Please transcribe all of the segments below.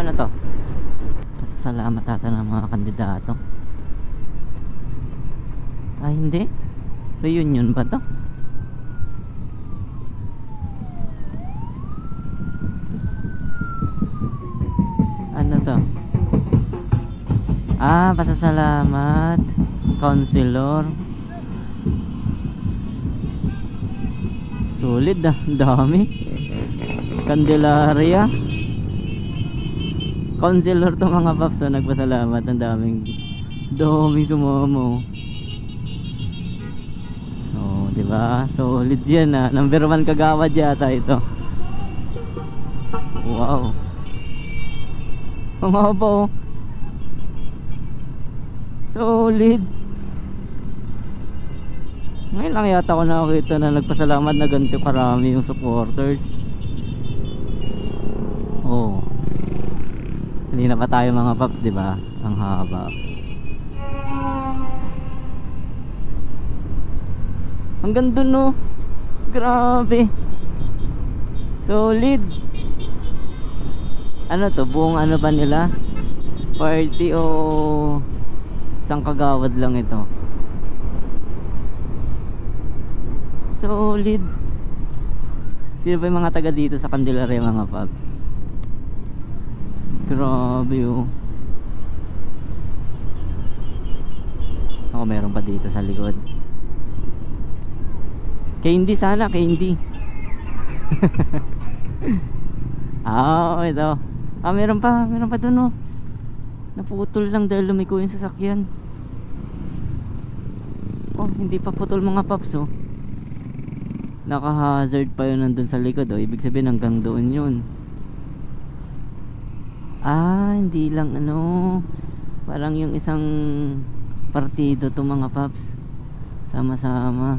ano to? Pasasalamat ata ng mga kandidato. Ay hindi, reunion ba to? Ano to? Pasasalamat counselor. Sulit dami. Candelaria counselor to mga paps, so nagpasalamat. Ang daming sumamo. Oh, di ba? Solid yan Number 1 kagawad yata ito. Wow. Humaba oh. Solid. Ngayon lang yata ako nakakita na nagpasalamat na ganito karami yung supporters. Oh. Hindi na pa tayo mga paps, di ba? Ang haba. Hanggang dun no. Grabe. Solid. Ano to? Buong ano ba nila? Party o isang kagawad lang ito? Solid. Sino ba yung mga taga dito sa Candelaria mga paps? Grabe oh. Ako meron pa dito sa likod. Candy sana, candy. Ito. Meron pa dun oh. Naputol lang dahil lumiko yung sasakyan. Oh, hindi pa putol mga paps oh. Naka-hazard pa yun nandun sa likod oh. Ibig sabihin hanggang doon yun. Hindi lang ano. Parang yung isang partido to mga paps. Sama-sama.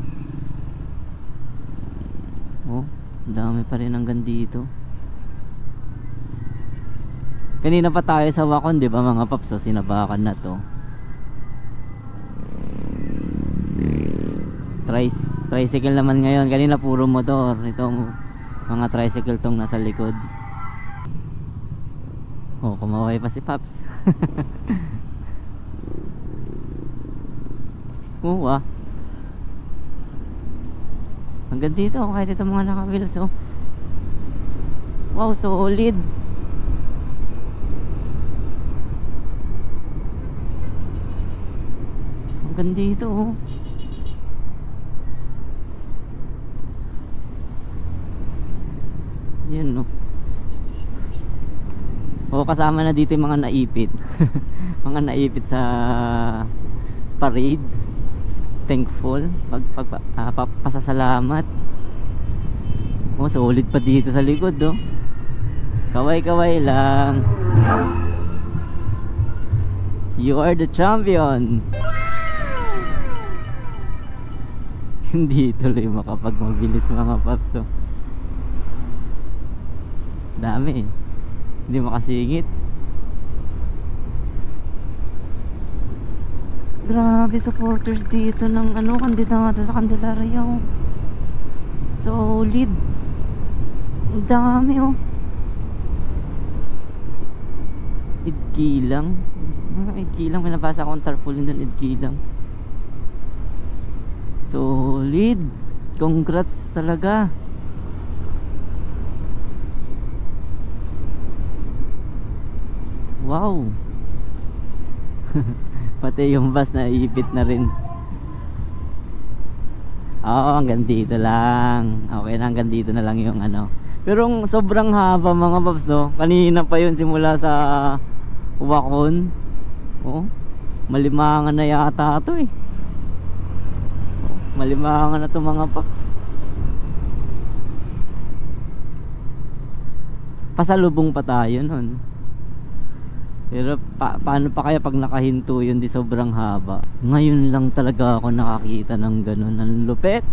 Oh, dami pa rin hanggang dito. Kanina pa tayo sa Wakon, di ba mga paps? So sinabakan na to. Tricycle naman ngayon. Kanina puro motor. Ito mga tricycle tong nasa likod. Oh, kumaway pa si Paps. Hanggang dito kahit ito mga naka-wheels oh. Wow, solid. Hanggang dito oh. Yun no. Kasama na dito yung mga naipit. Mga naipit sa parade. Thankful. Pasasalamat. Solid pa dito sa likod oh. Kaway-kaway lang. You are the champion. Hindi tuloy makapagmabilis mga paps oh. Dami. Hindi makasingit. Grabe supporters dito ng kandidato sa Candelaria oh. Solid. Ang dami oh. Idkilang. Idkilang, may nabasa akong tarpaulin doon. Idkilang. Solid. Congrats talaga. Wow. Pati yung bus na iipit na rin. Hanggang dito lang. Okay na, hanggang dito na lang yung Pero sobrang haba mga paps no. Kanina pa yun simula sa Wakon. Malimangan na yata ito eh. Malimangan na ito mga paps. Pasalubong pa tayo nun. Pero paano pa kaya pag nakahinto yun, di sobrang haba. Ngayon lang talaga ako nakakita ng ganun. Ang lupet.